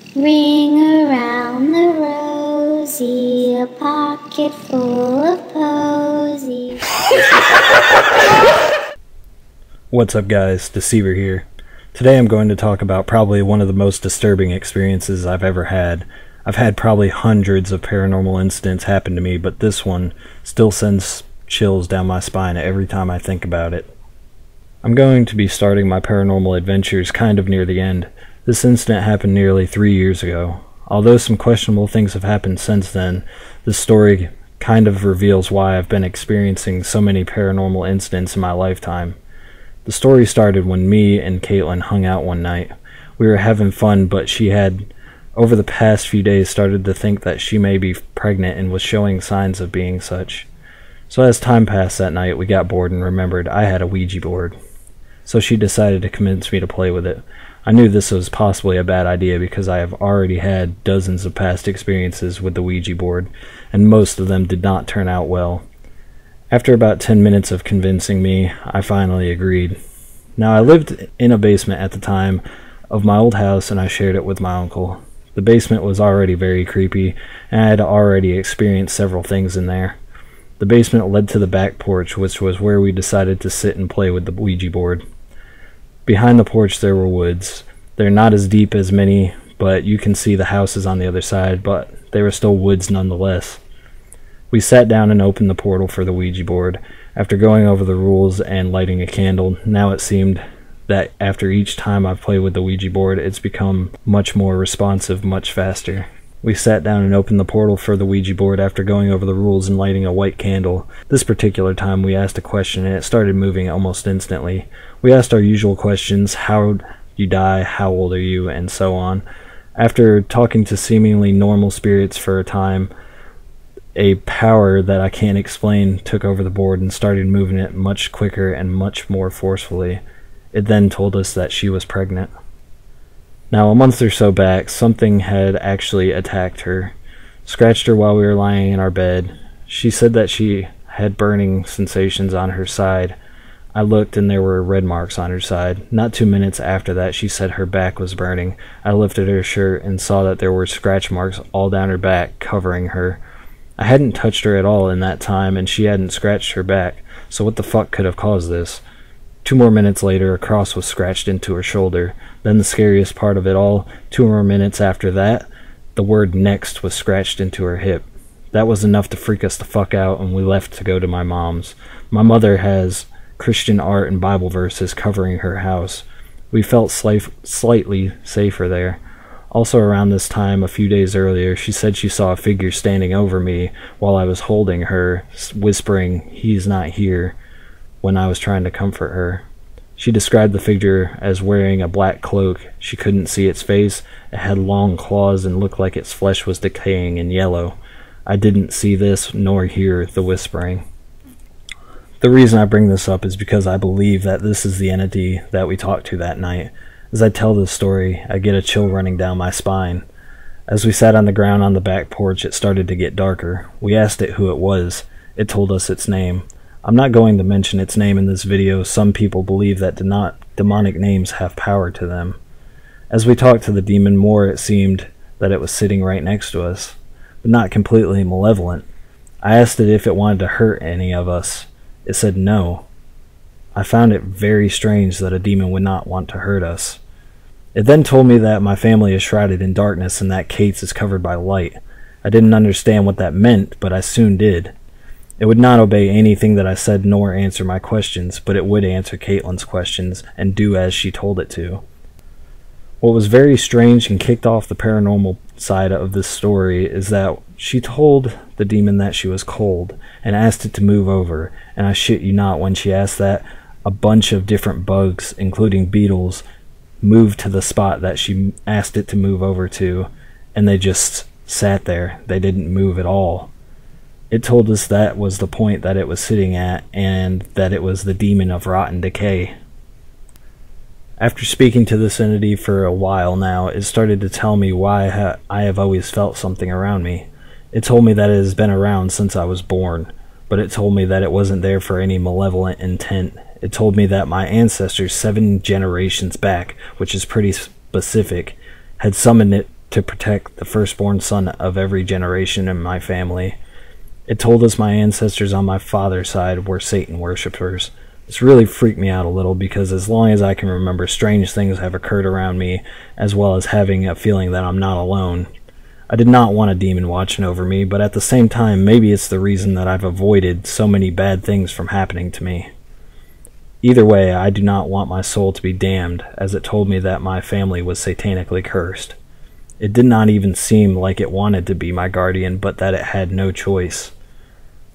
Ring around the rosy, a pocket full of posies. What's up guys, Deceiver here. Today I'm going to talk about probably one of the most disturbing experiences I've ever had. I've had probably hundreds of paranormal incidents happen to me, but this one still sends chills down my spine every time I think about it. I'm going to be starting my paranormal adventures kind of near the end. This incident happened nearly 3 years ago. Although some questionable things have happened since then, this story kind of reveals why I've been experiencing so many paranormal incidents in my lifetime. The story started when me and Caitlin hung out one night. We were having fun, but she had, over the past few days, started to think that she may be pregnant and was showing signs of being such. So as time passed that night, we got bored and remembered I had a Ouija board. So she decided to convince me to play with it. I knew this was possibly a bad idea because I have already had dozens of past experiences with the Ouija board, and most of them did not turn out well. After about 10 minutes of convincing me, I finally agreed. Now, I lived in a basement at the time of my old house, and I shared it with my uncle. The basement was already very creepy, and I had already experienced several things in there. The basement led to the back porch, which was where we decided to sit and play with the Ouija board. Behind the porch there were woods. They're not as deep as many, but you can see the houses on the other side, but they were still woods nonetheless. We sat down and opened the portal for the Ouija board. After going over the rules and lighting a candle, now it seemed that after each time I've played with the Ouija board, it's become much more responsive, much faster. We sat down and opened the portal for the Ouija board after going over the rules and lighting a white candle. This particular time we asked a question and it started moving almost instantly. We asked our usual questions: how you die, how old are you, and so on. After talking to seemingly normal spirits for a time, a power that I can't explain took over the board and started moving it much quicker and much more forcefully. It then told us that she was pregnant. Now, a month or so back, something had actually attacked her, scratched her while we were lying in our bed. She said that she had burning sensations on her side. I looked and there were red marks on her side. Not 2 minutes after that, she said her back was burning. I lifted her shirt and saw that there were scratch marks all down her back, covering her. I hadn't touched her at all in that time, and she hadn't scratched her back, so what the fuck could have caused this? 2 more minutes later, a cross was scratched into her shoulder. Then the scariest part of it all, 2 more minutes after that, the word next was scratched into her hip. That was enough to freak us the fuck out, and we left to go to my mom's. My mother has Christian art and Bible verses covering her house. We felt slightly safer there. Also around this time, a few days earlier, she said she saw a figure standing over me while I was holding her, whispering, "He's not here," when I was trying to comfort her. She described the figure as wearing a black cloak. She couldn't see its face. It had long claws and looked like its flesh was decaying and yellow. I didn't see this nor hear the whispering. The reason I bring this up is because I believe that this is the entity that we talked to that night. As I tell this story, I get a chill running down my spine. As we sat on the ground on the back porch, it started to get darker. We asked it who it was. It told us its name. I'm not going to mention its name in this video. Some people believe that demonic names have power to them. As we talked to the demon more, it seemed that it was sitting right next to us, but not completely malevolent. I asked it if it wanted to hurt any of us. It said no. I found it very strange that a demon would not want to hurt us. It then told me that my family is shrouded in darkness and that Kate's is covered by light. I didn't understand what that meant, but I soon did. It would not obey anything that I said nor answer my questions, but it would answer Caitlin's questions and do as she told it to. What was very strange and kicked off the paranormal side of this story is that she told the demon that she was cold and asked it to move over, and I shit you not, when she asked that, a bunch of different bugs, including beetles, moved to the spot that she asked it to move over to, and they just sat there. They didn't move at all. It told us that was the point that it was sitting at, and that it was the demon of rotten decay. After speaking to this entity for a while now, it started to tell me why I have always felt something around me. It told me that it has been around since I was born, but it told me that it wasn't there for any malevolent intent. It told me that my ancestors 7 generations back, which is pretty specific, had summoned it to protect the firstborn son of every generation in my family. It told us my ancestors on my father's side were Satan worshippers. This really freaked me out a little because as long as I can remember, strange things have occurred around me, as well as having a feeling that I'm not alone. I did not want a demon watching over me, but at the same time, maybe it's the reason that I've avoided so many bad things from happening to me. Either way, I do not want my soul to be damned, as it told me that my family was satanically cursed. It did not even seem like it wanted to be my guardian, but that it had no choice.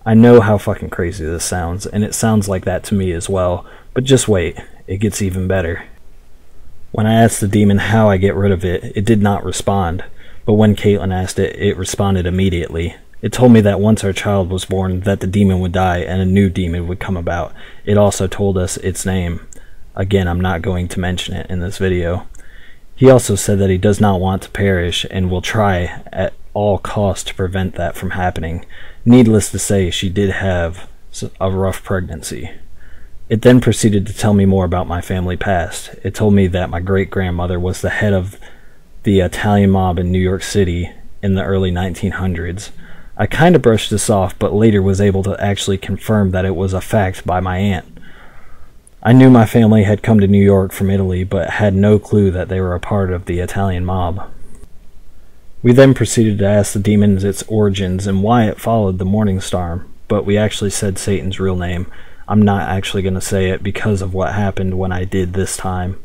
I know how fucking crazy this sounds, and it sounds like that to me as well, but just wait, it gets even better. When I asked the demon how I get rid of it, it did not respond, but when Caitlin asked it, it responded immediately. It told me that once our child was born, that the demon would die and a new demon would come about. It also told us its name. Again, I'm not going to mention it in this video. He also said that he does not want to perish and will try at all costs to prevent that from happening. Needless to say, she did have a rough pregnancy. It then proceeded to tell me more about my family past. It told me that my great-grandmother was the head of the Italian mob in New York City in the early 1900s. I kind of brushed this off, but later was able to actually confirm that it was a fact by my aunt. I knew my family had come to New York from Italy, but had no clue that they were a part of the Italian mob. We then proceeded to ask the demons its origins and why it followed the morning star, but we actually said Satan's real name. I'm not actually going to say it because of what happened when I did this time.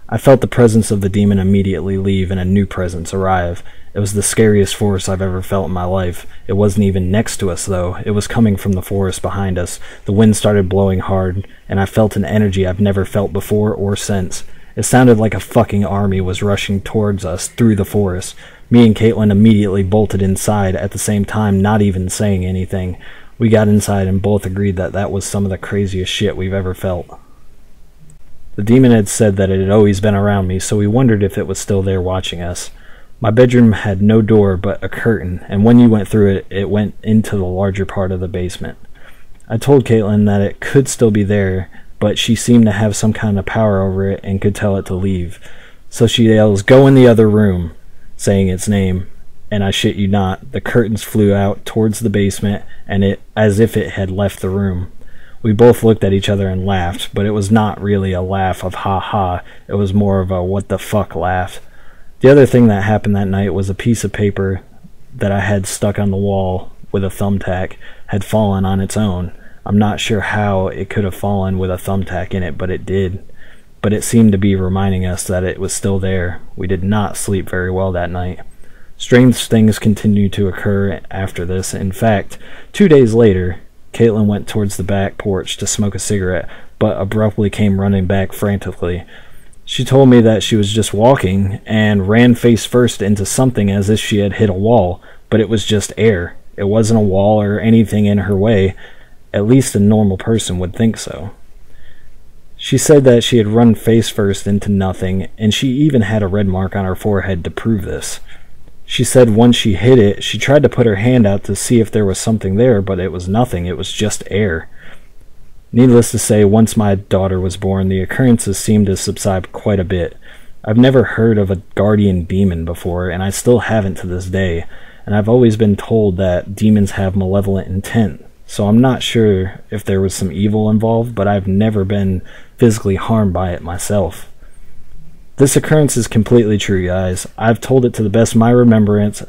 I felt the presence of the demon immediately leave and a new presence arrive. It was the scariest force I've ever felt in my life. It wasn't even next to us though. It was coming from the forest behind us. The wind started blowing hard, and I felt an energy I've never felt before or since. It sounded like a fucking army was rushing towards us through the forest. Me and Caitlin immediately bolted inside at the same time, not even saying anything. We got inside and both agreed that that was some of the craziest shit we've ever felt. The demon had said that it had always been around me, so we wondered if it was still there watching us. My bedroom had no door but a curtain, and when you went through it, it went into the larger part of the basement. I told Caitlin that it could still be there, but she seemed to have some kind of power over it and could tell it to leave. So she yells, "Go in the other room," saying its name, and I shit you not, the curtains flew out towards the basement, and it as if it had left the room. We both looked at each other and laughed, but it was not really a laugh of ha ha, it was more of a what the fuck laugh. The other thing that happened that night was a piece of paper that I had stuck on the wall with a thumbtack had fallen on its own. I'm not sure how it could have fallen with a thumbtack in it, but it did. But it seemed to be reminding us that it was still there. We did not sleep very well that night. Strange things continued to occur after this. In fact, 2 days later, Caitlin went towards the back porch to smoke a cigarette, but abruptly came running back frantically. She told me that she was just walking and ran face first into something as if she had hit a wall, but it was just air. It wasn't a wall or anything in her way. At least a normal person would think so. She said that she had run face first into nothing, and she even had a red mark on her forehead to prove this. She said once she hit it, she tried to put her hand out to see if there was something there, but it was nothing. It was just air. Needless to say, once my daughter was born, the occurrences seemed to subside quite a bit. I've never heard of a guardian demon before, and I still haven't to this day, and I've always been told that demons have malevolent intent, so I'm not sure if there was some evil involved, but I've never been physically harmed by it myself. This occurrence is completely true, guys. I've told it to the best of my remembrance.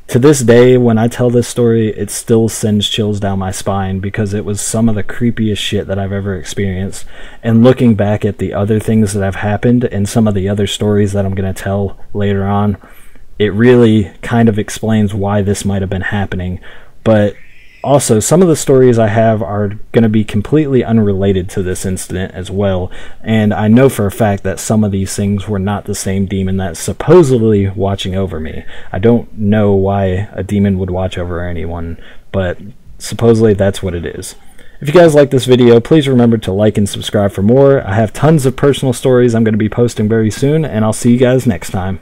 To this day, when I tell this story, it still sends chills down my spine because it was some of the creepiest shit that I've ever experienced. And looking back at the other things that have happened and some of the other stories that I'm going to tell later on, it really kind of explains why this might have been happening. But also, some of the stories I have are going to be completely unrelated to this incident as well, and I know for a fact that some of these things were not the same demon that's supposedly watching over me. I don't know why a demon would watch over anyone, but supposedly that's what it is. If you guys like this video, please remember to like and subscribe for more. I have tons of personal stories I'm going to be posting very soon, and I'll see you guys next time.